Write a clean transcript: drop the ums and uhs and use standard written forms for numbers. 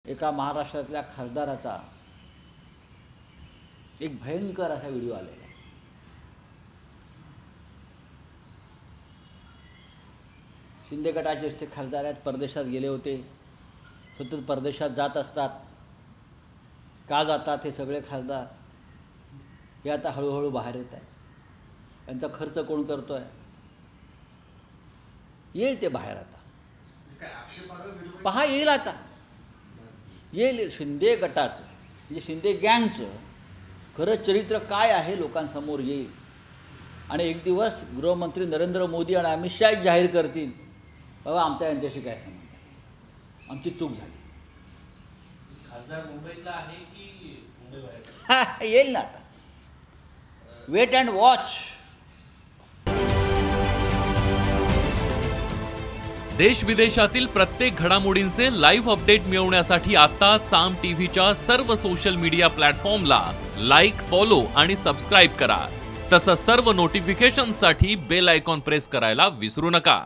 एका महाराष्ट्रातल्या खासदाराचा एक भयंकर असा व्हिडिओ आलेला आहे। शिंदे गटाचे ते खासदार आहेत, परदेशात गेले होते, सतत परदेशात जात असतात। का जातात हे सगळे खासदार हे आता हळूहळू बाहेर येत आहे। त्यांचा खर्च कोण करतोय येईल ते बाहेर आता पहा, येईल आता येईल। शिंदे गटाचं म्हणजे शिंदे गँगचं खरं चरित्र काय आहे लोकांसमोर येईल आणि एक दिवस गृहमंत्री नरेंद्र मोदी आणि अमित शाह जाहीर करतील, बाबा आमच्या यांच्याशी काय संबंध आहे, आमची चूक झाली। खासदार मुंबईतला आहे की मुंबई बाहेर येईल ना आता, वेट अँड वॉच। देश विदेशातील प्रत्येक घडामोडींचे लाईव्ह अपडेट मिळवण्यासाठी आता साम टीव्हीच्या सर्व सोशल मीडिया प्लॅटफॉर्मला लाईक, फॉलो आणि सबस्क्राईब करा। तसंच सर्व नोटिफिकेशनसाठी बेल आयकॉन प्रेस करायला विसरू नका।